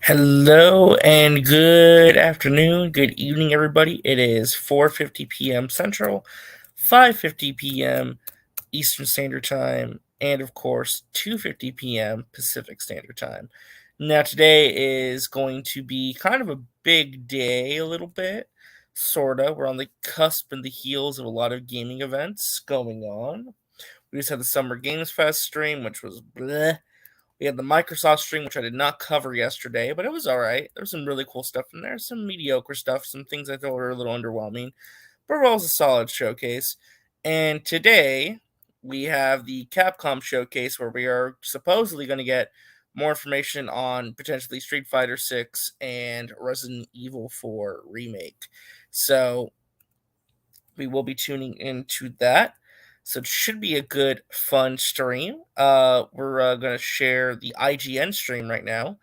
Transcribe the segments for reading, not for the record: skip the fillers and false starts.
Hello and good afternoon, good evening, everybody. It is 4:50 p.m. Central, 5:50 p.m. Eastern Standard Time, and of course 2:50 p.m. Pacific Standard Time. Now, today is going to be kind of a big day, a little bit, sorta. We're on the cusp and the heels of a lot of gaming events going on. We just had the Summer Games Fest stream, which was bleh. We had the Microsoft stream, which I did not cover yesterday, but it was all right. There was some really cool stuff in there, some mediocre stuff, some things I thought were a little underwhelming, but overall, it was a solid showcase. And today, we have the Capcom Showcase, where we are supposedly going to get more information on potentially Street Fighter 6 and Resident Evil 4 Remake. So, we will be tuning into that. So it should be a good, fun stream. We're going to share the IGN stream right now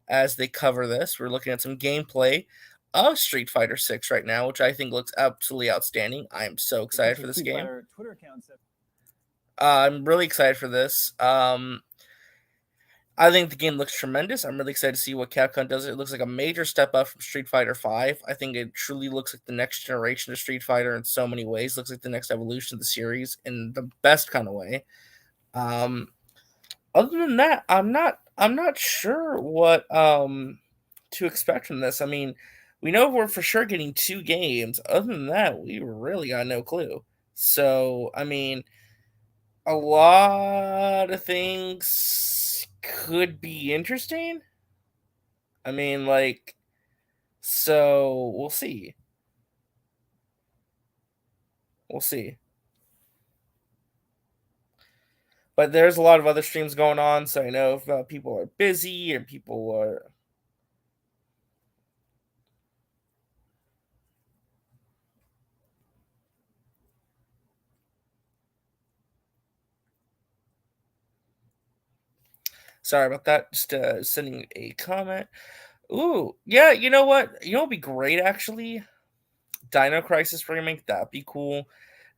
as they cover this. We're looking at some gameplay of Street Fighter 6 right now, which I think looks absolutely outstanding. I am so excited for this game. I'm really excited for this. I think the game looks tremendous. I'm really excited to see what Capcom does. It looks like a major step up from Street Fighter V. I think it truly looks like the next generation of Street Fighter in so many ways. Looks like the next evolution of the series in the best kind of way. Other than that, I'm not sure what to expect from this. I mean, we know we're for sure getting 2 games. Other than that, we really got no clue. So, I mean, a lot of things could be interesting. I mean, so we'll see. We'll see. But there's a lot of other streams going on, so I know if people are busy and people are. Sorry about that. Just sending a comment. Ooh, yeah, you know what? You know what would be great, actually? Dino Crisis Remake, that'd be cool.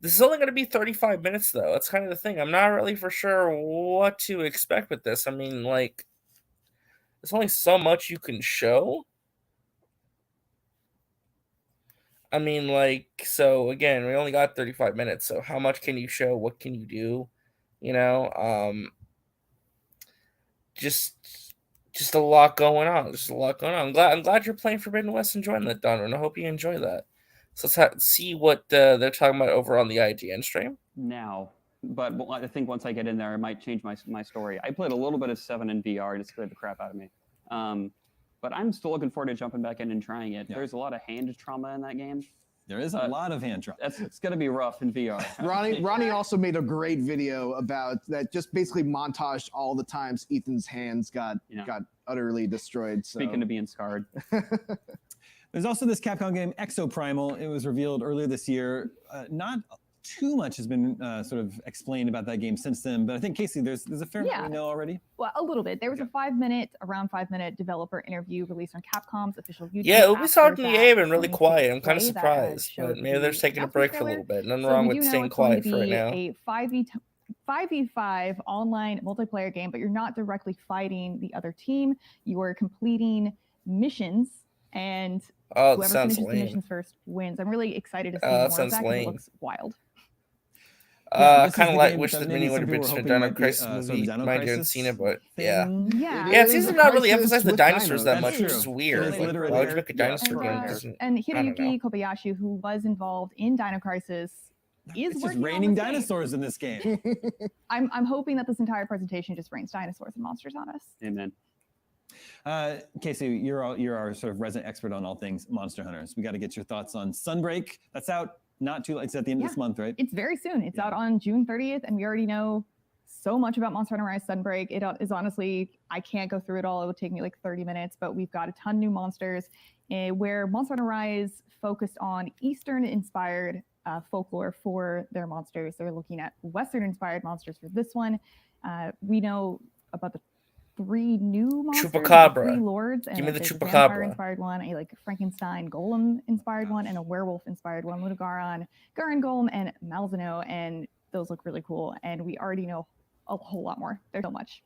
This is only going to be 35 minutes, though. That's kind of the thing. I'm not really for sure what to expect with this. I mean, there's only so much you can show. I mean, so again, we only got 35 minutes, so how much can you show? What can you do? You know, just a lot going on. Just a lot going on. I'm glad you're playing Forbidden West and enjoying that, Don, and I hope you enjoy that. So let's see what they're talking about over on the IGN stream. Now, but I think once I get in there, I might change my story. I played a little bit of 7 in VR, it scared the crap out of me. But I'm still looking forward to jumping back in and trying it. Yeah. There's a lot of hand trauma in that game. There is a lot of hand trauma. It's going to be rough in VR. Ronnie also made a great video about that, just basically montaged all the times Ethan's hands got utterly destroyed. So. Speaking of being scarred. There's also this Capcom game, Exoprimal. It was revealed earlier this year. Not too much has been sort of explained about that game since then, but I think, Casey, there's a fair amount we know already. Well, a little bit. There was a around 5-minute developer interview released on Capcom's official YouTube. Yeah, Ubisoft and EA have been really quiet. I'm kind of surprised, but maybe they're taking a break for a little bit. Nothing wrong with staying quiet for right now. A 5v5 online multiplayer game, but you're not directly fighting the other team. You are completing missions, and whoever finishes the missions first wins. I'm really excited to see more of that because it looks wild. Kind of wish that many would have been to a Dino Crisis movie. Might have seen it, but yeah. It seems to not really emphasize the dinosaurs that much, which is weird. Why would you make a dinosaur game? And Hiroyuki Kobayashi, who was involved in Dino Crisis, is it's just raining dinosaurs in this game. I'm hoping that this entire presentation just rains dinosaurs and monsters on us. Amen. Casey, you're our sort of resident expert on all things Monster Hunters. We got to get your thoughts on Sunbreak. That's out. Not too late. It's at the end of this month, right? It's very soon. It's out on June 30th, and we already know so much about Monster Hunter Rise Sunbreak. It is honestly, I can't go through it all. It would take me like 30 minutes, but we've got a ton of new monsters where Monster Hunter Rise focused on Eastern-inspired folklore for their monsters. They're looking at Western-inspired monsters for this one. We know about the 3 new monsters, Chupacabra. 3 lords, and give me the Chupacabra inspired one, a Frankenstein golem inspired one, and a werewolf inspired one. Ludogaron, Garen Golem, and Malzeno, and those look really cool. And we already know a whole lot more. There's so much.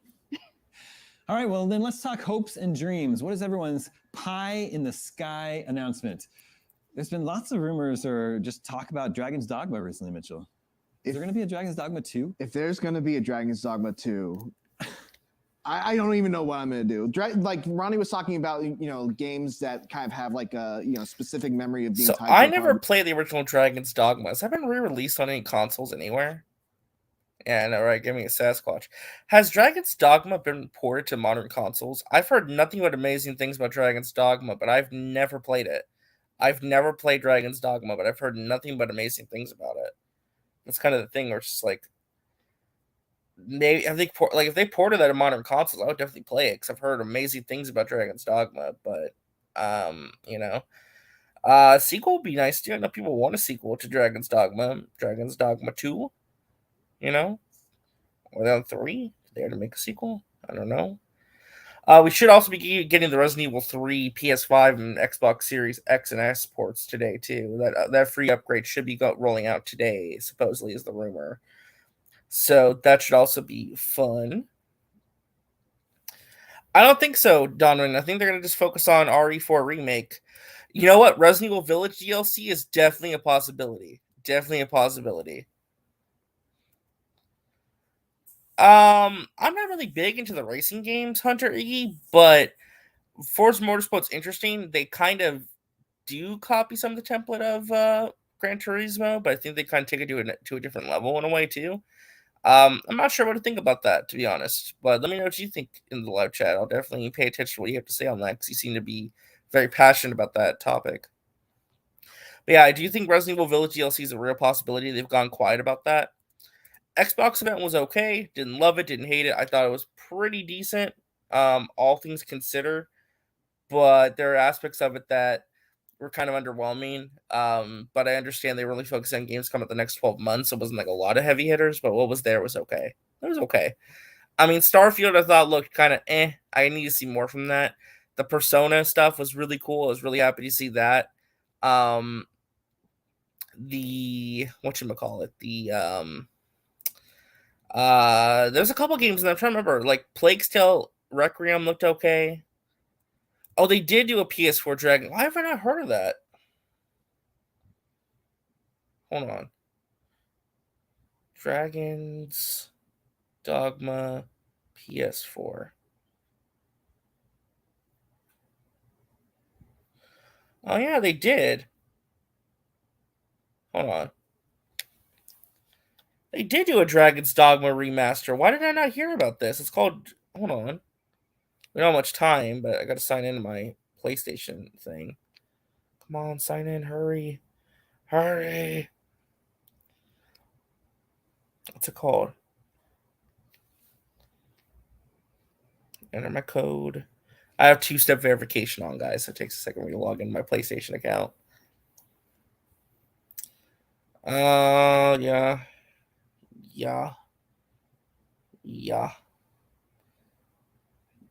All right, well, then let's talk hopes and dreams. What is everyone's pie in the sky announcement? There's been lots of rumors or just talk about Dragon's Dogma recently, Mitchell. Is there going to be a Dragon's Dogma 2? If there's going to be a Dragon's Dogma 2, I don't even know what I'm going to do. Like Ronnie was talking about, games that kind of have like a, specific memory of being So tied I to never played the original Dragon's Dogma. Has that been re-released on any consoles anywhere? Yeah, I know, right? Give me a Sasquatch. Has Dragon's Dogma been ported to modern consoles? I've heard nothing but amazing things about Dragon's Dogma, but I've never played it. I've never played Dragon's Dogma, but I've heard nothing but amazing things about it. That's kind of the thing where it's just like, maybe I think if they ported that to modern consoles, I would definitely play it because I've heard amazing things about Dragon's Dogma. But sequel would be nice too. I know people want a sequel to Dragon's Dogma 2. Or then 3. They had to make a sequel. I don't know. We should also be getting the Resident Evil 3 PS5 and Xbox Series X and S ports today too. That free upgrade should be rolling out today, supposedly, is the rumor. So that should also be fun. I don't think so, Donovan. I think they're going to just focus on RE4 Remake. You know what? Resident Evil Village DLC is definitely a possibility. Definitely a possibility. I'm not really big into the racing games, Hunter Iggy, but Forza Motorsport's interesting. They kind of do copy some of the template of Gran Turismo, but I think they kind of take it to a different level in a way too. I'm not sure what to think about that, to be honest. But let me know what you think in the live chat. I'll definitely pay attention to what you have to say on that because you seem to be very passionate about that topic. But yeah, I do think Resident Evil Village DLC is a real possibility. They've gone quiet about that. Xbox event was okay. Didn't love it, didn't hate it. I thought it was pretty decent, all things considered. But there are aspects of it that were kind of underwhelming. But I understand they really focused on games coming up the next 12 months. So it wasn't like a lot of heavy hitters, but what was there was okay. It was okay. I mean, Starfield I thought looked kind of I need to see more from that. The Persona stuff was really cool. I was really happy to see that. There's a couple games that I'm trying to remember. Like Plague's Tale Requiem looked okay. Oh, they did do a PS4 Dragon. Why have I not heard of that? Hold on. Dragon's Dogma PS4. Oh, yeah, they did. Hold on. They did do a Dragon's Dogma remaster. Why did I not hear about this? It's called... Hold on. We don't have much time, but I got to sign into my PlayStation thing. Come on, sign in. Hurry. Hurry. What's it called? Enter my code. I have two-step verification on, guys. So it takes a second for me to log into my PlayStation account. Yeah. Yeah. Yeah.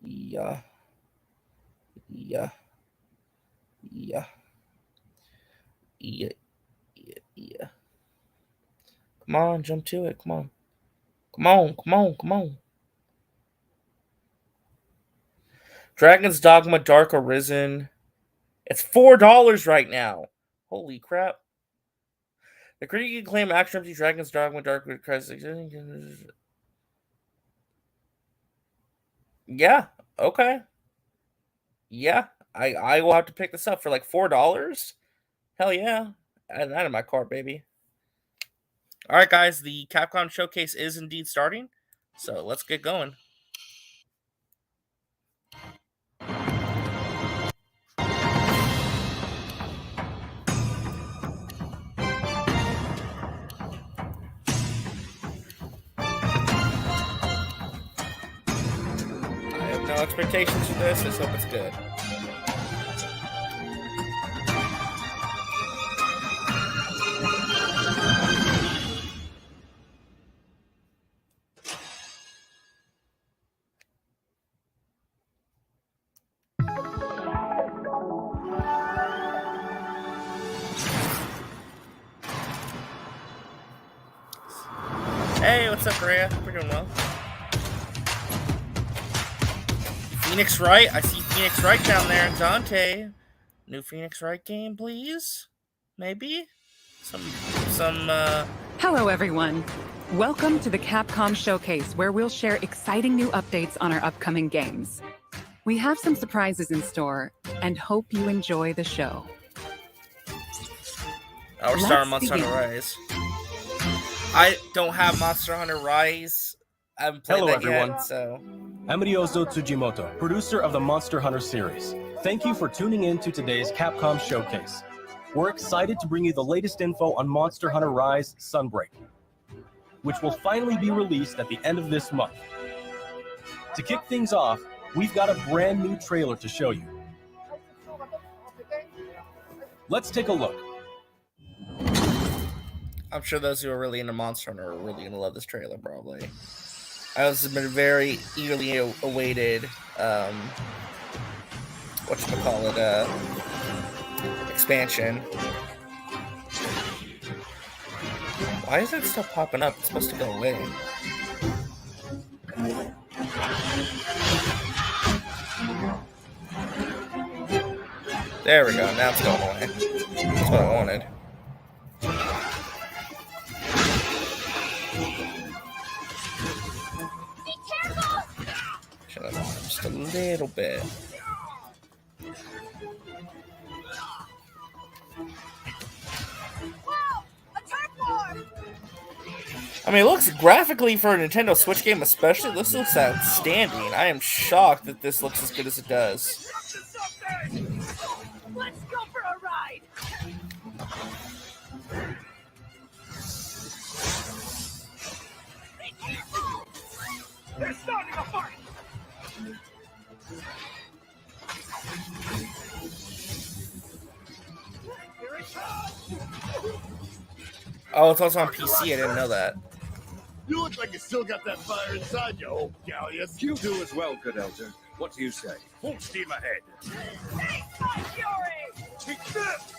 Yeah. Yeah. Yeah. Yeah. Yeah. Come on, jump to it. Come on. Come on. Come on. Come on. Dragon's Dogma Dark Arisen. It's $4 right now. Holy crap. The critically acclaimed action RPG Dragon's Dogma Dark Arisen. Yeah. Okay. Yeah. I will have to pick this up for like $4. Hell yeah. Add that in my cart, baby. All right, guys. The Capcom Showcase is indeed starting. So let's get going. No expectations for this. Let's hope it's good. Hey, what's up, Rhea? We're doing well. Phoenix Wright. I see Phoenix Wright down there. Dante. New Phoenix Wright game, please. Maybe? Hello, everyone. Welcome to the Capcom Showcase, where we'll share exciting new updates on our upcoming games. We have some surprises in store, and hope you enjoy the show. We're starting Monster Hunter Rise. I don't have Monster Hunter Rise. I haven't played that everyone. Yet, so... I'm Ryozo Tsujimoto, producer of the Monster Hunter series. Thank you for tuning in to today's Capcom Showcase. We're excited to bring you the latest info on Monster Hunter Rise Sunbreak, which will finally be released at the end of this month. To kick things off, we've got a brand new trailer to show you. Let's take a look. I'm sure those who are really into Monster Hunter are really going to love this trailer, probably. I was been very eagerly awaited, expansion. Why is it still popping up? It's supposed to go away. There we go. Now it's going away. That's what I wanted. Shut up just a little bit. I mean, it looks graphically for a Nintendo Switch game, especially. This looks outstanding. I am shocked that this looks as good as it does. Let's go for a ride. Be careful! They're starting a fight. Here it comes. Oh, it's also on PC. I didn't know that. You look like you still got that fire inside you, old Gallius. You do as well, good elder. What do you say? Full steam ahead. Take my fury! Take this!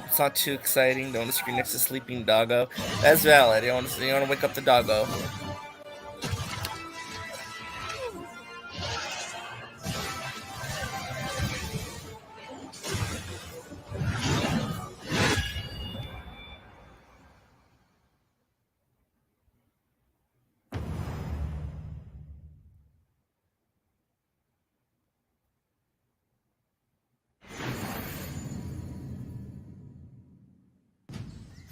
It's not too exciting. Don't want to screen next to sleeping doggo. That's valid. You want to wake up the doggo.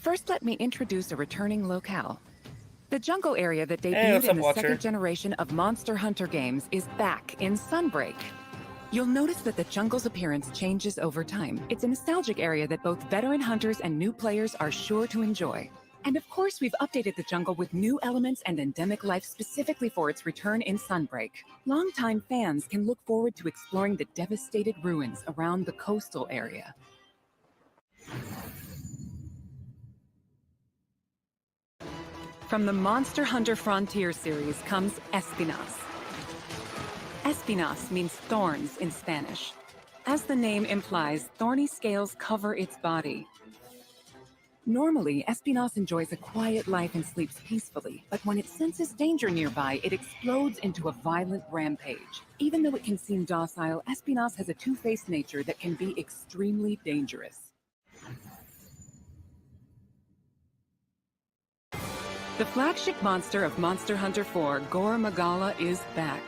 First, let me introduce a returning locale. The jungle area that debuted in the second generation of Monster Hunter games is back in Sunbreak. You'll notice that the jungle's appearance changes over time. It's a nostalgic area that both veteran hunters and new players are sure to enjoy. And of course, we've updated the jungle with new elements and endemic life specifically for its return in Sunbreak. Longtime fans can look forward to exploring the devastated ruins around the coastal area. From the Monster Hunter Frontier series comes Espinas. Espinas means thorns in Spanish. As the name implies, thorny scales cover its body. Normally, Espinas enjoys a quiet life and sleeps peacefully, but when it senses danger nearby, it explodes into a violent rampage. Even though it can seem docile, Espinas has a two-faced nature that can be extremely dangerous. The flagship monster of Monster Hunter 4, Gore Magala, is back.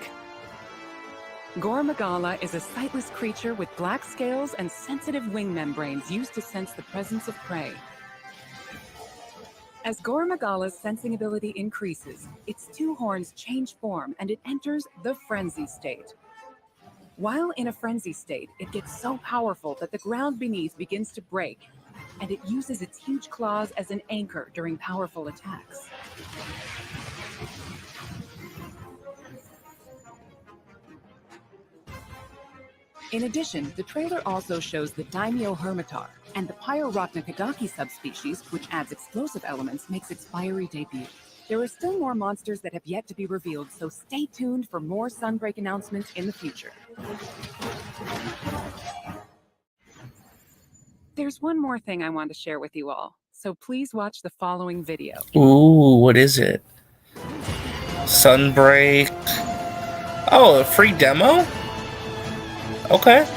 Gore Magala is a sightless creature with black scales and sensitive wing membranes used to sense the presence of prey. As Gore Magala's sensing ability increases, its two horns change form and it enters the frenzy state. While in a frenzy state, it gets so powerful that the ground beneath begins to break, and it uses its huge claws as an anchor during powerful attacks. In addition, the trailer also shows the Daimyo Hermitar, And the Pyrorotnikadaki subspecies, which adds explosive elements, makes its fiery debut. There are still more monsters that have yet to be revealed, so stay tuned for more Sunbreak announcements in the future. There's one more thing I want to share with you all, so please watch the following video. Ooh, what is it? Sunbreak. Oh, a free demo? Okay.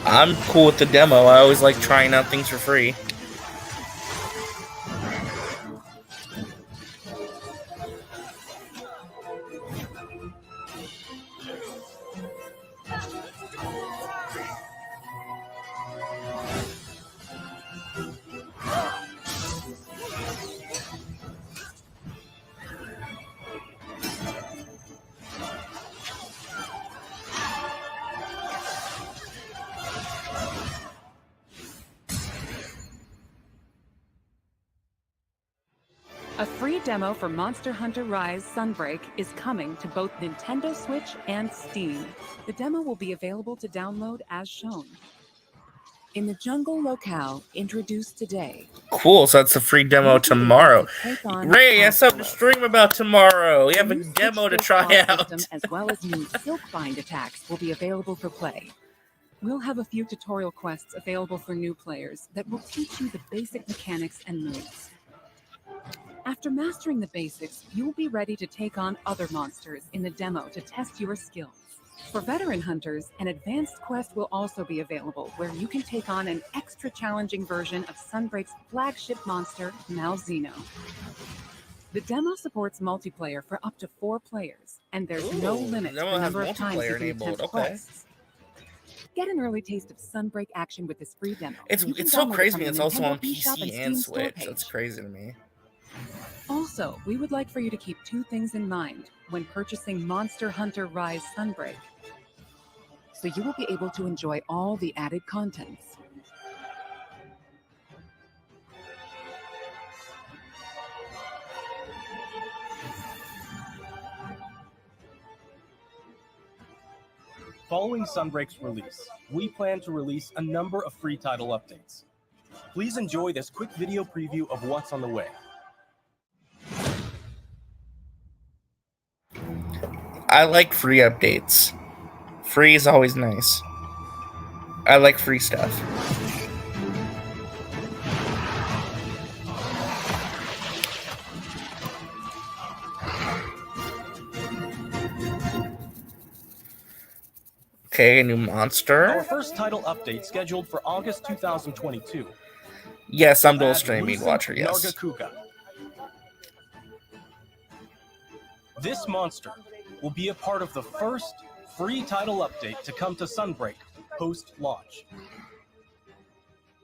I'm cool with the demo. I always like trying out things for free. A free demo for Monster Hunter Rise Sunbreak is coming to both Nintendo Switch and Steam. The demo will be available to download as shown. In the jungle locale introduced today. Cool, so that's a free demo tomorrow. Ray, that's something to stream about tomorrow. We have a demo to try out. As well as new Silkbind attacks will be available for play. We'll have a few tutorial quests available for new players that will teach you the basic mechanics and moves. After mastering the basics, you'll be ready to take on other monsters in the demo to test your skills. For veteran hunters, an advanced quest will also be available where you can take on an extra challenging version of Sunbreak's flagship monster, Malzeno. The demo supports multiplayer for up to 4 players, and there's no limit to the number of times you can attempt quests. Get an early taste of Sunbreak action with this free demo. It's so crazy. It's also on PC and Switch. That's crazy to me. Also, we would like for you to keep 2 things in mind when purchasing Monster Hunter Rise Sunbreak, so you will be able to enjoy all the added contents. Following Sunbreak's release, we plan to release a number of free title updates. Please enjoy this quick video preview of what's on the way. I like free updates. Free is always nice. I like free stuff. Okay, a new monster. Our first title update scheduled for August 2022. Yes, I'm dual streaming watcher, yes. Nargacuga. This monster will be a part of the first free title update to come to Sunbreak post-launch.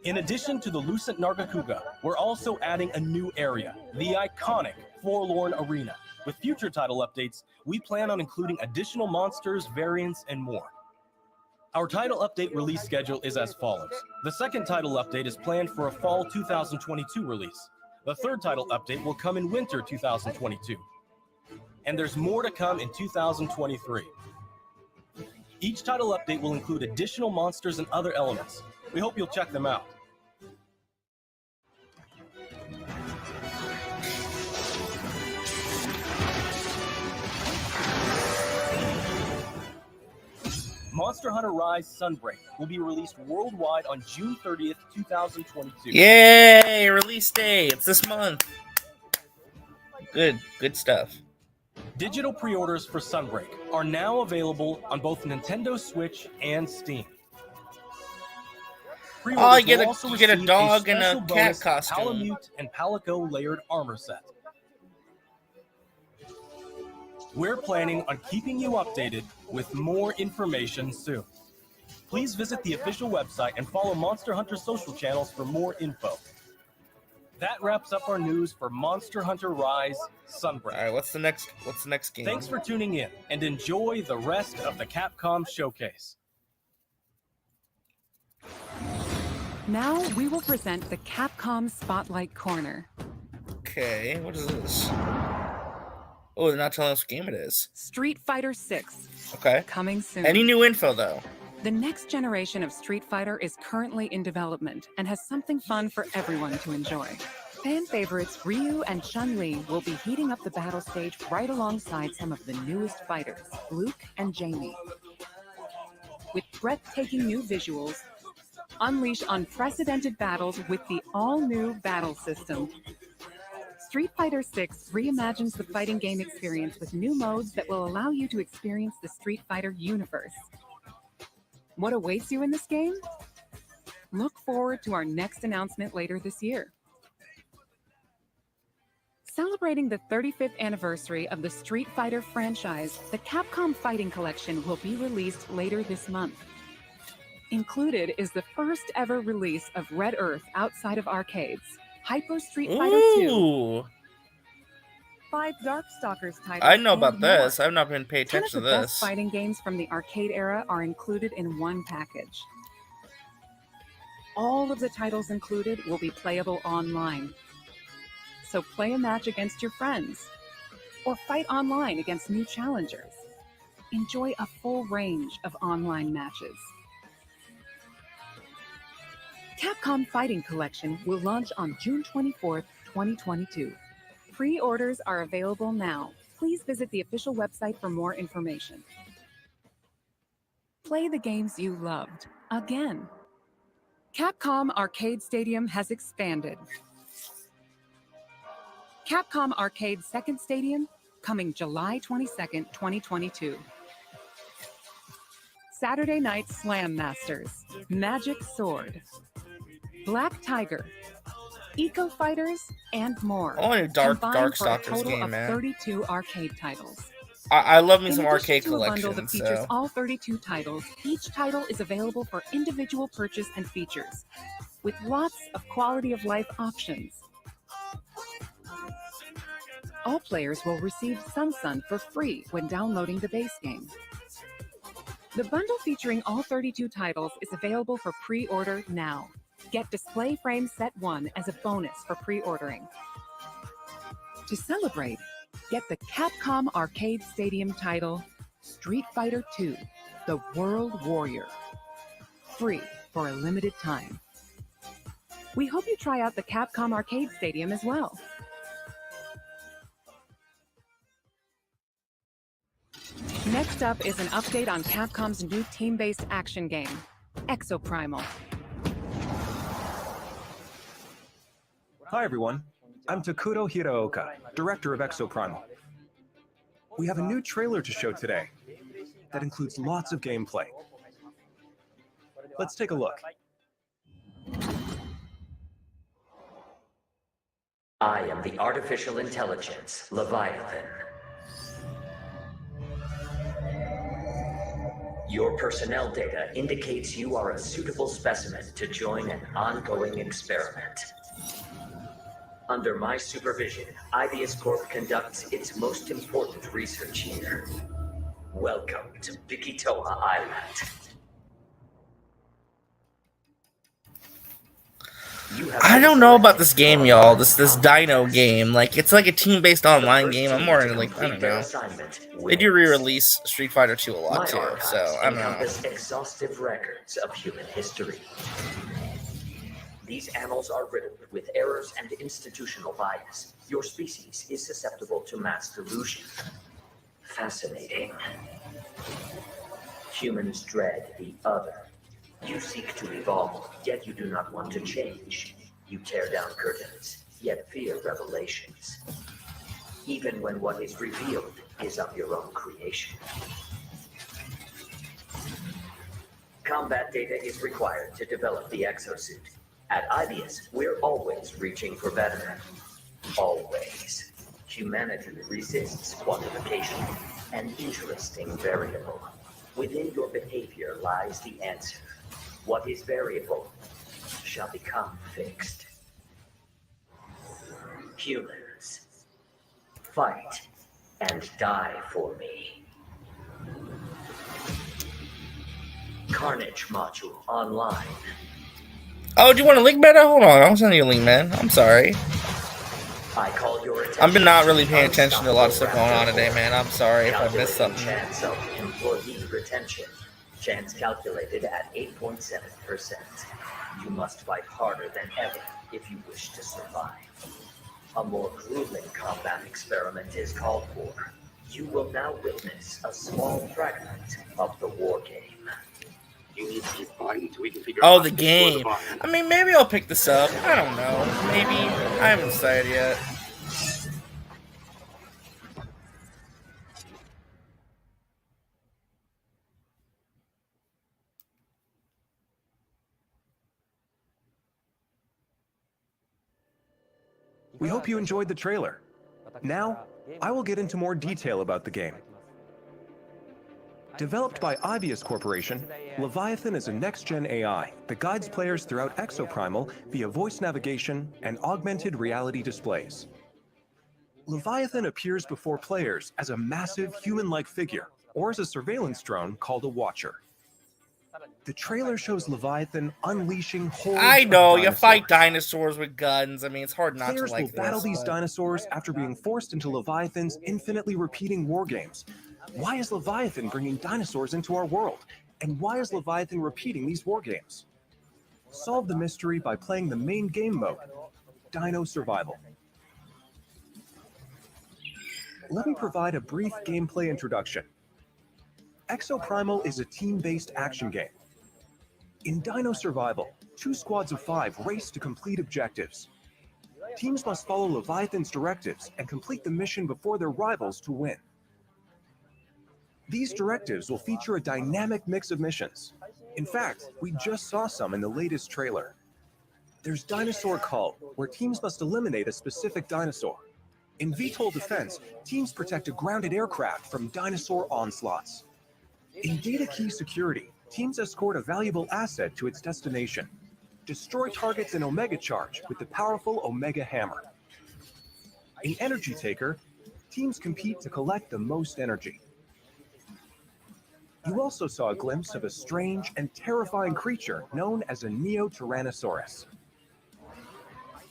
In addition to the Lucent Nargacuga, we're also adding a new area, the iconic Forlorn Arena. With future title updates, we plan on including additional monsters, variants, and more. Our title update release schedule is as follows. The second title update is planned for a fall 2022 release. The third title update will come in winter 2022. And there's more to come in 2023. Each title update will include additional monsters and other elements. We hope you'll check them out. Monster Hunter Rise Sunbreak will be released worldwide on June 30th, 2022. Yay! Release date! It's this month. Good stuff. Digital pre-orders for Sunbreak are now available on both Nintendo Switch and Steam. Oh, you get a dog and a cat costume. Palamute and Palico layered armor set. We're planning on keeping you updated with more information soon. Please visit the official website and follow Monster Hunter social channels for more info. That wraps up our news for Monster Hunter Rise Sunbreak. All right, what's the next game? Thanks for tuning in and enjoy the rest of the Capcom Showcase. Now we will present the Capcom Spotlight Corner. Okay, what is this? Oh, they're not telling us what game it is. Street Fighter 6. Okay. Coming soon. Any new info though? The next generation of Street Fighter is currently in development and has something fun for everyone to enjoy. Fan favorites Ryu and Chun-Li will be heating up the battle stage right alongside some of the newest fighters, Luke and Jamie. With breathtaking new visuals, unleash unprecedented battles with the all-new battle system. Street Fighter VI reimagines the fighting game experience with new modes that will allow you to experience the Street Fighter universe. What awaits you in this game? Look forward to our next announcement later this year. Celebrating the 35th anniversary of the Street Fighter franchise, the Capcom Fighting Collection will be released later this month. Included is the first ever release of Red Earth outside of arcades, Hyper Street Fighter 2, 5 Darkstalkers titles. I know about and more. this. I've not been paying 10 attention of to the this. best fighting games from the arcade era are included in one package. All of the titles included will be playable online. So play a match against your friends, or fight online against new challengers. Enjoy a full range of online matches. Capcom Fighting Collection will launch on June 24th, 2022. Pre-orders are available now. Please visit the official website for more information. Play the games you loved again. Capcom Arcade Stadium has expanded. Capcom Arcade Second Stadium, coming July 22nd, 2022. Saturday Night Slam Masters, Magic Sword, Black Tiger, Eco Fighters, and more. I want a Darkstalkers for a total game, of man. 32 arcade titles. I love me In some addition arcade to a bundle collections. that features So. all 32 titles, each title is available for individual purchase and features, with lots of quality of life options. All players will receive Sun for free when downloading the base game. The bundle featuring all 32 titles is available for pre-order now. Get Display Frame Set 1 as a bonus for pre-ordering. To celebrate, get the Capcom Arcade Stadium title, Street Fighter 2, The World Warrior. Free for a limited time. We hope you try out the Capcom Arcade Stadium as well. Next up is an update on Capcom's new team-based action game, Exoprimal. Hi everyone, I'm Takuto Hiraoka, director of Exoprimal. We have a new trailer to show today that includes lots of gameplay. Let's take a look. I am the artificial intelligence, Leviathan. Your personnel data indicates you are a suitable specimen to join an ongoing experiment. Under my supervision, Ideas Corp conducts its most important research here. Welcome to Bikitoa Island. I don't know about this game, y'all. This DINO game. Like, it's like a team-based online game. I'm more into, like, I don't know. They do re-release Street Fighter 2 a lot too, so I don't know. Exhaustive records of human history. These annals are riddled with errors and institutional bias. Your species is susceptible to mass delusion. Fascinating. Humans dread the other. You seek to evolve, yet you do not want to change. You tear down curtains, yet fear revelations. Even when what is revealed is of your own creation. Combat data is required to develop the exosuit. At Ideas, we're always reaching for better. Always. Humanity resists quantification, an interesting variable. Within your behavior lies the answer. What is variable shall become fixed. Humans, fight and die for me. Carnage module online. Oh, do you want a link, Meta? Hold on, I'll send you a link, man. I'm sorry. I call your attention. I've been not really paying attention to a lot of stuff going on today, man. I'm sorry if I missed something. Chance of employee retention. chance calculated at 8.7%. You must fight harder than ever if you wish to survive. A more grueling combat experiment is called for. You will now witness a small fragment of the war game. You need to keep fighting until we can figure Oh, out the how to destroy game. Leviathan. I mean, maybe I'll pick this up. I don't know. Maybe. I haven't decided yet. We hope you enjoyed the trailer. Now, I will get into more detail about the game. Developed by Ibius Corporation, Leviathan is a next-gen AI that guides players throughout Exoprimal via voice navigation and augmented reality displays. Leviathan appears before players as a massive human-like figure, or as a surveillance drone called a Watcher. The trailer shows Leviathan unleashing hordes I know, of you dinosaurs. fight dinosaurs with guns. I mean, it's hard not Players to like will battle this, these but... dinosaurs after being forced into Leviathan's infinitely repeating war games. Why is Leviathan bringing dinosaurs into our world? And why is Leviathan repeating these war games? Solve the mystery by playing the main game mode, Dino Survival. Let me provide a brief gameplay introduction. Exoprimal is a team-based action game. In Dino Survival, 2 squads of 5 race to complete objectives. Teams must follow Leviathan's directives and complete the mission before their rivals to win. These directives will feature a dynamic mix of missions. In fact, we just saw some in the latest trailer. There's Dinosaur Cull, where teams must eliminate a specific dinosaur. In VTOL Defense, teams protect a grounded aircraft from dinosaur onslaughts. In Data Key Security, teams escort a valuable asset to its destination. Destroy targets in Omega Charge with the powerful Omega Hammer. In Energy Taker, teams compete to collect the most energy. You also saw a glimpse of a strange and terrifying creature known as a Neo-Tyrannosaurus.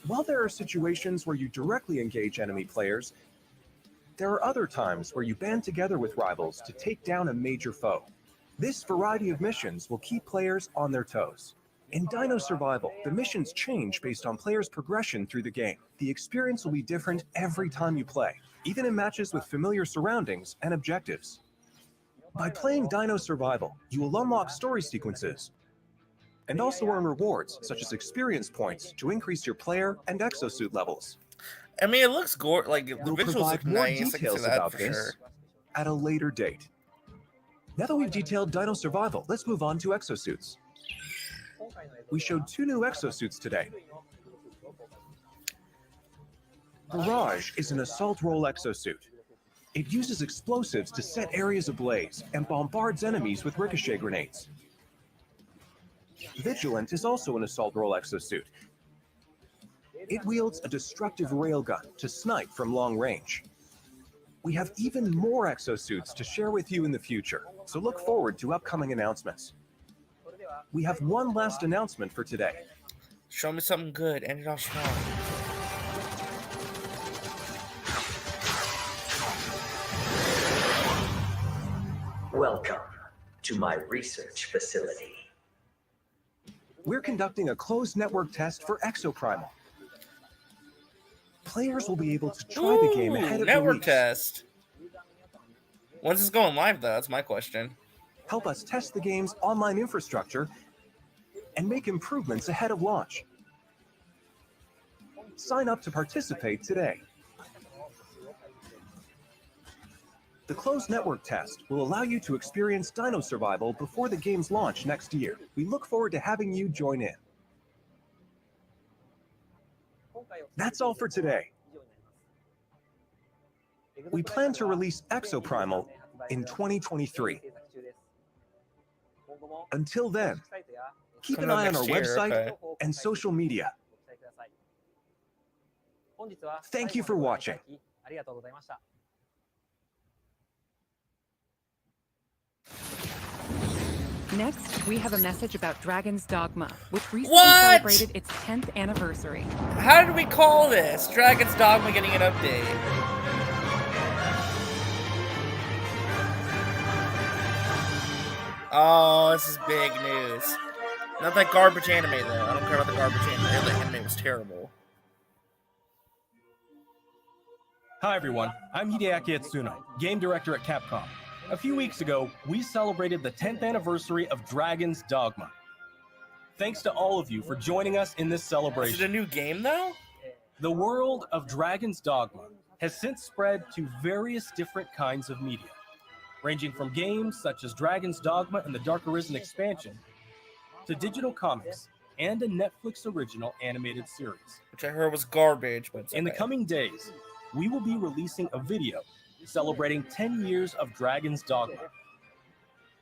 While there are situations where you directly engage enemy players, there are other times where you band together with rivals to take down a major foe. This variety of missions will keep players on their toes. In Dino Survival, the missions change based on players' progression through the game. The experience will be different every time you play, even in matches with familiar surroundings and objectives. By playing Dino Survival, you will unlock story sequences and also earn rewards such as experience points to increase your player and exosuit levels. I mean, it looks like the We'll visuals provide look more nice. I can see details that about for this sure. at a later date. Now that we've detailed Dino Survival, let's move on to exosuits. We showed 2 new exosuits today. Barrage is an assault role exosuit. It uses explosives to set areas ablaze and bombards enemies with ricochet grenades. Vigilant is also an assault role exosuit. It wields a destructive railgun to snipe from long range. We have even more exosuits to share with you in the future, so look forward to upcoming announcements. We have one last announcement for today. Show me something good. End it off strong. Welcome to my research facility. We're conducting a closed network test for Exoprimal. Players will be able to try the game ahead of network release. test. When's this going live, though? That's my question. Help us test the game's online infrastructure and make improvements ahead of launch. Sign up to participate today. The closed network test will allow you to experience Dino Survival before the game's launch next year. We look forward to having you join in. That's all for today. We plan to release Exoprimal in 2023. Until then, keep an eye on our website and social media. Thank you for watching. Next, we have a message about Dragon's Dogma, which recently What? celebrated its 10th anniversary. How did we call this? Dragon's Dogma getting an update. Oh, this is big news. Not that garbage anime, though. I don't care about the garbage anime. The anime was terrible. Hi, everyone. I'm Hideaki Itsuno, game director at Capcom. A few weeks ago, we celebrated the 10th anniversary of Dragon's Dogma. Thanks to all of you for joining us in this celebration. Is it a new game, though? The world of Dragon's Dogma has since spread to various different kinds of media, ranging from games such as Dragon's Dogma and the Dark Arisen expansion, to digital comics and a Netflix original animated series. Which I heard was garbage, but it's in the coming days, we will be releasing a video celebrating 10 years of Dragon's Dogma,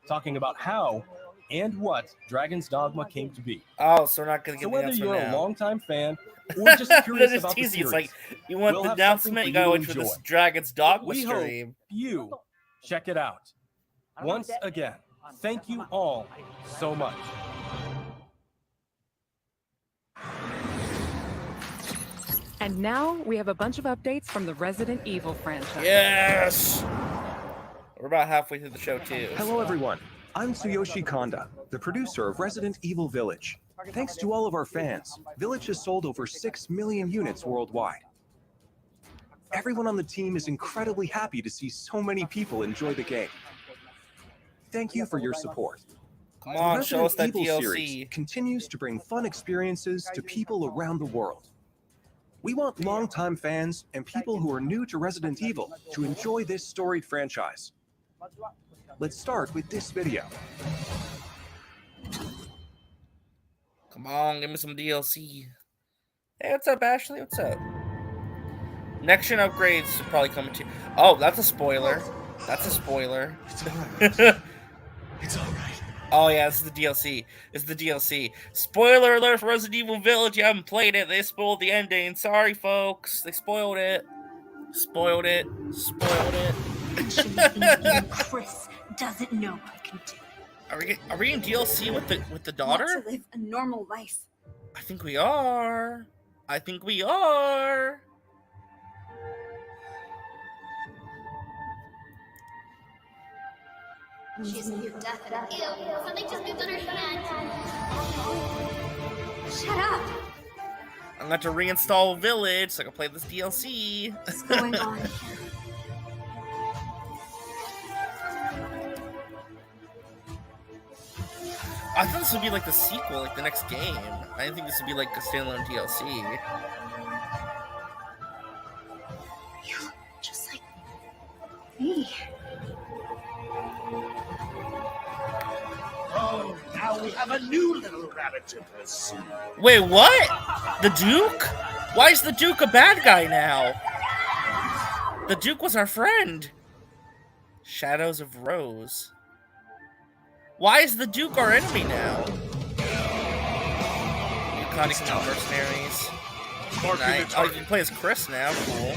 talking about how and what Dragon's Dogma came to be. Oh, so we're not going to get the announcement whether you're now. a longtime fan or just curious about the It's series, like, you want we'll the have announcement, you gotta wait for this Dragon's Dogma we stream. Hope you check it out. Once again, thank you all so much. And now we have a bunch of updates from the Resident Evil franchise. Yes! We're about halfway through the show, too. Hello, everyone. I'm Tsuyoshi Kanda, the producer of Resident Evil Village. Thanks to all of our fans, Village has sold over 6 million units worldwide. Everyone on the team is incredibly happy to see so many people enjoy the game. Thank you for your support. Come on, the show us that Resident Evil DLC. series continues to bring fun experiences to people around the world. We want longtime fans and people who are new to Resident Evil to enjoy this storied franchise. Let's start with this video. Come on, give me some DLC. Hey, what's up, Ashley? What's up? Next gen upgrades should probably come to. Oh, that's a spoiler. That's a spoiler. It's alright. It's alright. Oh yeah, this is the DLC. This is the DLC. Spoiler alert for Resident Evil Village. You haven't played it. They spoiled the ending. Sorry, folks. They spoiled it. Spoiled it. Spoiled it. Chris doesn't know what I can do. Are we in DLC with the daughter? Want to live a normal life. I think we are. I think we are. She's near death. Ew, something just moved on her hand. Shut up. I'm going to reinstall Village so I can play this DLC. What's going on? I thought this would be like the sequel, like the next game. I didn't think this would be like a standalone DLC. You look just like me. Oh, now we have a new little rabbit to pursue. Wait, what? The Duke? Why is the Duke a bad guy now? The Duke was our friend. Shadows of Rose. Why is the Duke our enemy now? You cunning mercenaries. Nice. Oh, you can play as Chris now. Cool.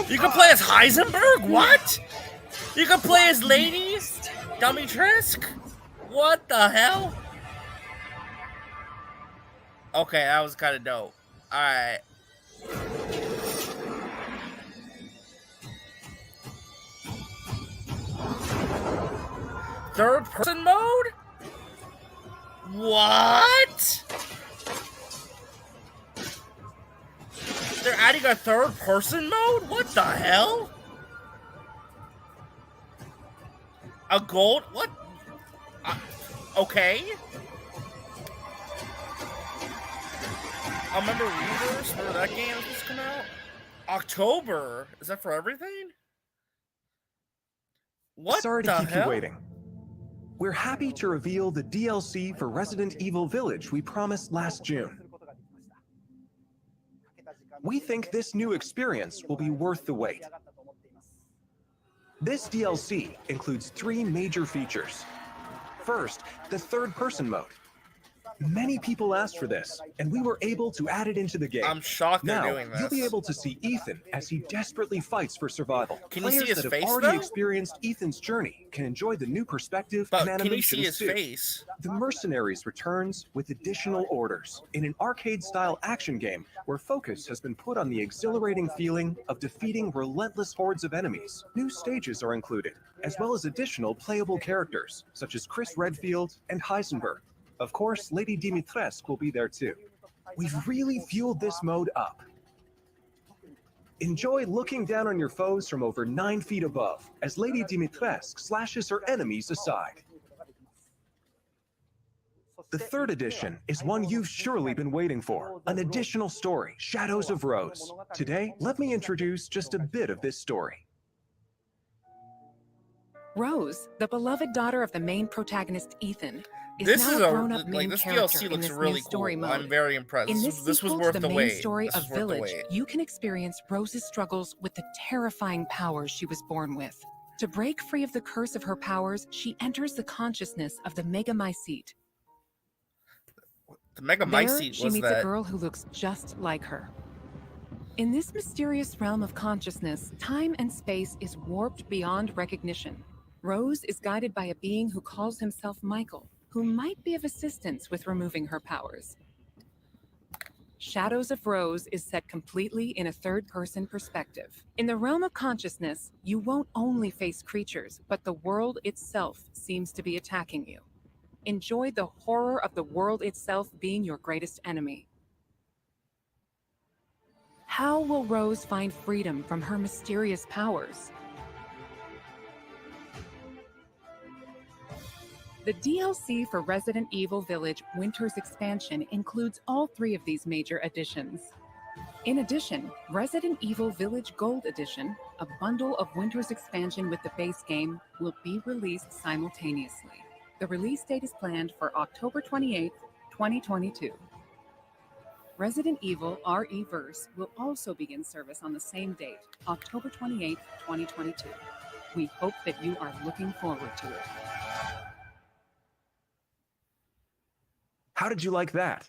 You can play as Heisenberg? What? You can play as Lady Dumitrisk? What the hell? Okay, that was kind of dope. Alright. Third person mode? What? They're adding a third person mode? What the hell? A gold? What? Okay. I remember Reavers. Remember that game was supposed to come out? October. Is that for everything? What Sorry the to keep hell? you waiting. We're happy to reveal the DLC for Resident Evil Village we promised last June. We think this new experience will be worth the wait. This DLC includes 3 major features. First, the third-person mode. Many people asked for this, and we were able to add it into the game. I'm shocked they're Now, doing this. you'll be able to see Ethan as he desperately fights for survival. Can you see Players his that have face, already though? experienced Ethan's journey can enjoy the new perspective But and can animations you see his too. face? The Mercenaries returns with additional orders in an arcade-style action game where focus has been put on the exhilarating feeling of defeating relentless hordes of enemies. New stages are included, as well as additional playable characters, such as Chris Redfield and Heisenberg. Of course, Lady Dimitrescu will be there too. We've really fueled this mode up. Enjoy looking down on your foes from over 9 feet above as Lady Dimitrescu slashes her enemies aside. The third edition is one you've surely been waiting for, an additional story, Shadows of Rose. Today, let me introduce just a bit of this story. Rose, the beloved daughter of the main protagonist Ethan, This now is a grown-up like main this character DLC in looks this really new story cool. mode. I'm very impressed. In This this was sequel worth to the the main wait. story This of was worth the Village, wait. you can experience Rose's struggles with the terrifying powers she was born with. To break free of the curse of her powers, she enters the consciousness of the Megamycete. The There, Megamycete she was meets a that. girl who looks just like her. In this mysterious realm of consciousness, time and space is warped beyond recognition. Rose is guided by a being who calls himself Michael, who might be of assistance with removing her powers. Shadows of Rose is set completely in a third-person perspective. In the realm of consciousness, you won't only face creatures, but the world itself seems to be attacking you. Enjoy the horror of the world itself being your greatest enemy. How will Rose find freedom from her mysterious powers? The DLC for Resident Evil Village Winter's Expansion includes all 3 of these major additions. In addition, Resident Evil Village Gold Edition, a bundle of Winter's Expansion with the base game, will be released simultaneously. The release date is planned for October 28, 2022. Resident Evil RE-Verse will also begin service on the same date, October 28, 2022. We hope that you are looking forward to it. How did you like that?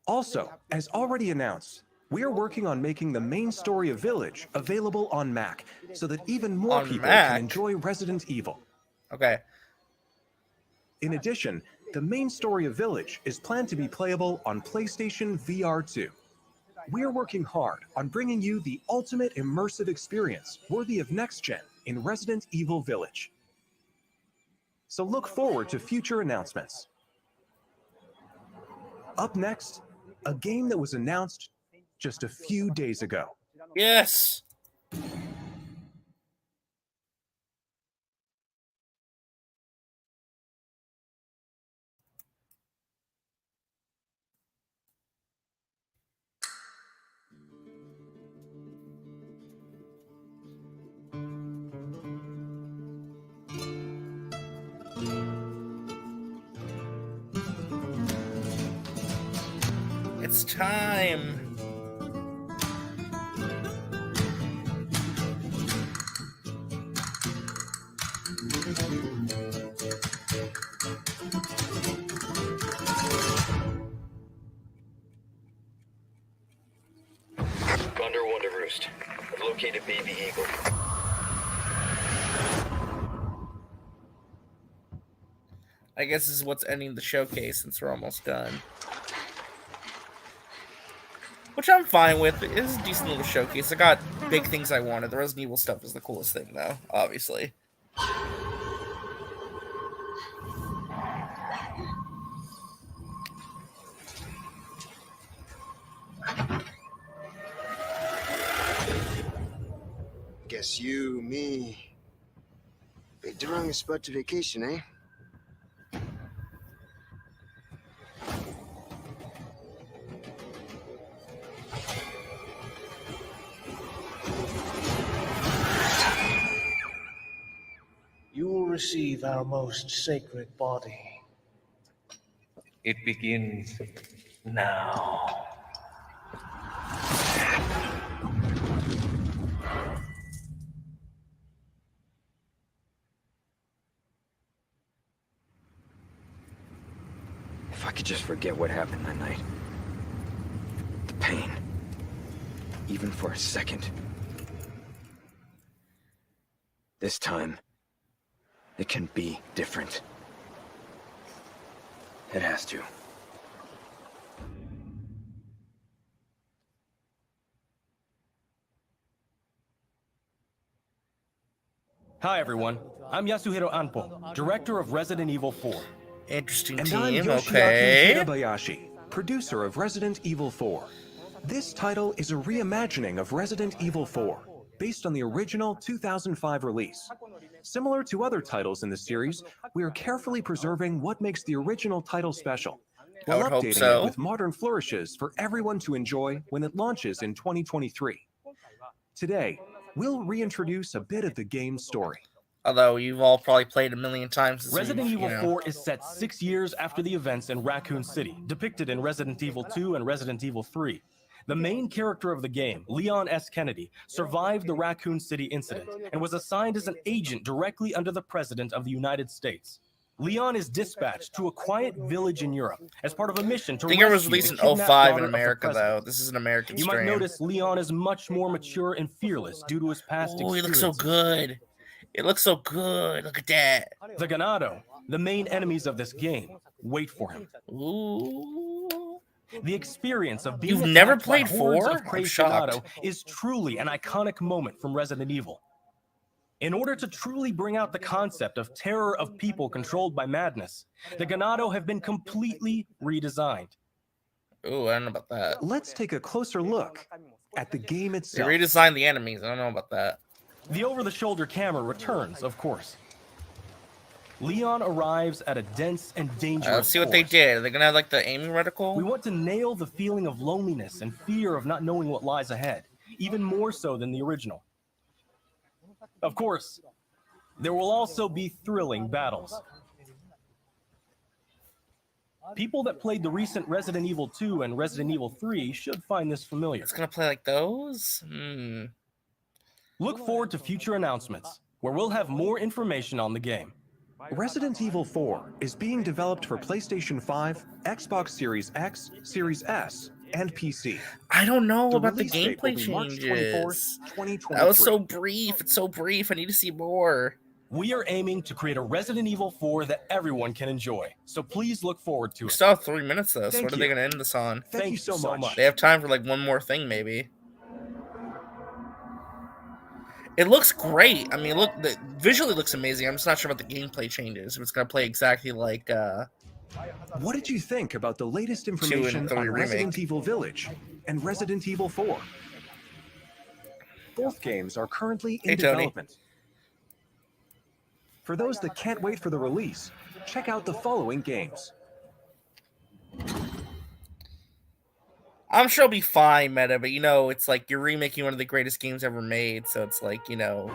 Also, as already announced, we are working on making the main story of Village available on Mac, so that even more On people Mac? can enjoy Resident Evil. Okay. In addition, the main story of Village is planned to be playable on PlayStation VR 2. We are working hard on bringing you the ultimate immersive experience worthy of next gen in Resident Evil Village. So look forward to future announcements. Up next, a game that was announced just a few days ago. Yes. It's time. Condor 1 to Roost. I've located Baby Eagle. I guess this is what's ending the showcase since we're almost done. Which I'm fine with. It is a decent little showcase. I got big things I wanted. The Resident Evil stuff is the coolest thing, though, obviously. Guess you, me, picked the wrong spot to vacation, eh? You will receive our most sacred body. It begins now. If I could just forget what happened that night. The pain. Even for a second. This time, it can be different. It has to. Hi everyone, I'm Yasuhiro Anpo, director of Resident Evil 4. Interesting And team, I'm Yoshiaki okay. Hirabayashi, producer of Resident Evil 4. This title is a reimagining of Resident Evil 4, based on the original 2005 release. Similar to other titles in the series, we are carefully preserving what makes the original title special, while would hope updating so. it with modern flourishes for everyone to enjoy when it launches in 2023. Today, we'll reintroduce a bit of the game's story. Although you've all probably played a million times. Resident Evil 4 is set 6 years after the events in Raccoon City, depicted in Resident Evil 2 and Resident Evil 3. The main character of the game, Leon S. Kennedy, survived the Raccoon City incident and was assigned as an agent directly under the President of the United States. Leon is dispatched to a quiet village in Europe as part of a mission to I think it was rescue released the in kidnapped 05 in daughter of the America, president. though. This is an American You stream. might notice Leon is much more mature and fearless due to his past Oh, he experiences. looks so good. It looks so good. Look at that. The Ganado, the main enemies of this game, wait for him. Ooh. The experience of being You've never attacked by played hordes 4? of I'm crazed shocked. Ganado is truly an iconic moment from Resident Evil. In order to truly bring out the concept of terror of people controlled by madness, the Ganado have been completely redesigned. Ooh, I don't know about that. Let's take a closer look at the game They itself. redesigned the enemies. I don't know about that. The over-the-shoulder camera returns, of course. Leon arrives at a dense and dangerous Let's see what they forest. did. Are they gonna have like the aiming reticle? We want to nail the feeling of loneliness and fear of not knowing what lies ahead, even more so than the original. Of course, there will also be thrilling battles. People that played the recent Resident Evil 2 and Resident Evil 3 should find this familiar. It's gonna play like those? Look forward to future announcements, where we'll have more information on the game. Resident Evil 4 is being developed for PlayStation 5, Xbox Series X, Series S, and PC. I don't know The about the release date will gameplay be March 24th, changes. 2023. That was so brief. It's so brief. I need to see more. We are aiming to create a Resident Evil 4 that everyone can enjoy, so please look forward to We it. still have 3 minutes though, so Thank what are you. they gonna end this on? Thank you so much. They have time for like one more thing, maybe. It looks great. I mean, visually looks amazing. I'm just not sure about the gameplay changes. If it's gonna play exactly like What did you think about the latest 2 and information 3 on remake. Resident Evil Village and Resident Evil 4? Both games are currently in Hey, Tony. development. For those that can't wait for the release, check out the following games. I'm sure it'll be fine, meta, but you know, it's like you're remaking one of the greatest games ever made, so it's like, you know.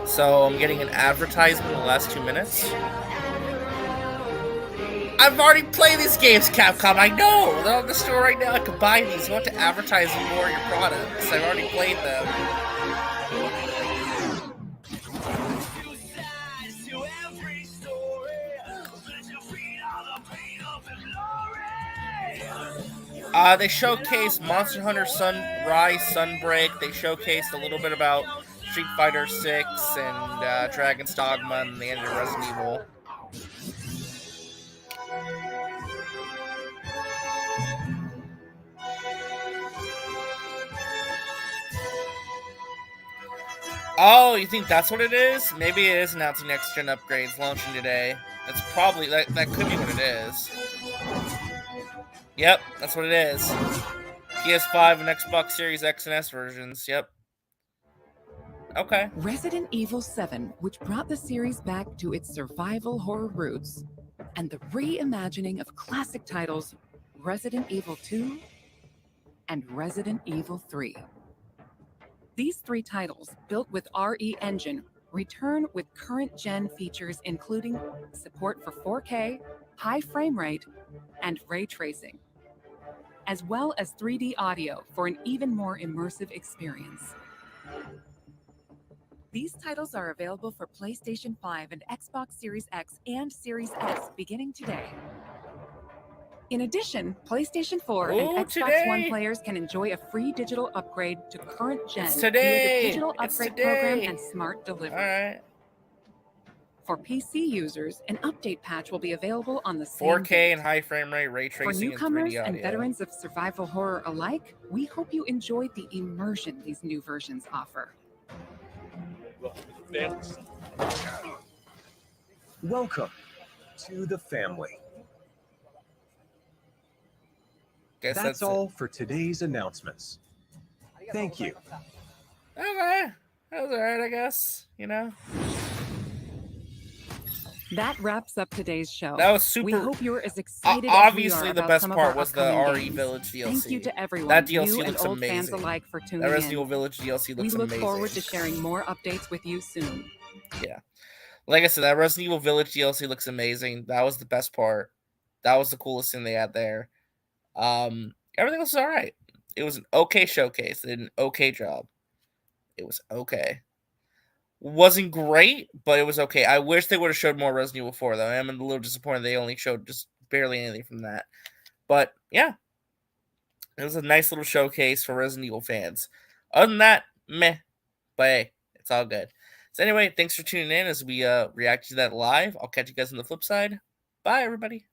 So I'm getting an advertisement in the last 2 minutes. I've already played these games, Capcom. I know. They're on the store right now. I can buy these. You want to advertise more of your products. I've already played them. They showcased Monster Hunter Sunrise Sunbreak. They showcased a little bit about Street Fighter 6 and Dragon's Dogma and the end of Resident Evil. Oh, you think that's what it is? Maybe it is announcing next-gen upgrades launching today. That's probably, that could be what it is. Yep, that's what it is. PS5 and Xbox Series X and S versions, yep. Okay. Resident Evil 7, which brought the series back to its survival horror roots, and the reimagining of classic titles Resident Evil 2 and Resident Evil 3. These 3 titles, built with RE Engine, return with current-gen features including support for 4K, high frame rate, and ray tracing, as well as 3D audio for an even more immersive experience. These titles are available for PlayStation 5 and Xbox Series X and Series S beginning today. In addition, PlayStation 4 and Xbox One players can enjoy a free digital upgrade to current gen via the digital upgrade program and smart delivery. All right. For PC users, an update patch will be available on the same 4K date. and high frame rate, ray For tracing, newcomers and 3D audio. and veterans of survival horror alike, we hope you enjoyed the immersion these new versions offer. Welcome to the family. That's all for today's announcements. Thank you. Okay. That was alright, I guess. You know? That wraps up today's show. That was super. We hope you're as excited Obviously, as we are the about best some part of our was the upcoming RE games. Village DLC. Thank you to everyone, That DLC new looks and old amazing. fans alike, for tuning That Resident in. Evil Village DLC looks amazing. We look forward to sharing more updates with you soon. Yeah. Like I said, that Resident Evil Village DLC looks amazing. That was the best part. That was the coolest thing they had there. Everything else was all right. It was an okay showcase. They did an okay job. It was okay. Wasn't great, but it was okay. I wish they would have showed more Resident Evil 4, though. I'm a little disappointed they only showed just barely anything from that. But, yeah. It was a nice little showcase for Resident Evil fans. Other than that, meh. But hey, it's all good. So anyway, thanks for tuning in as we react to that live. I'll catch you guys on the flip side. Bye, everybody.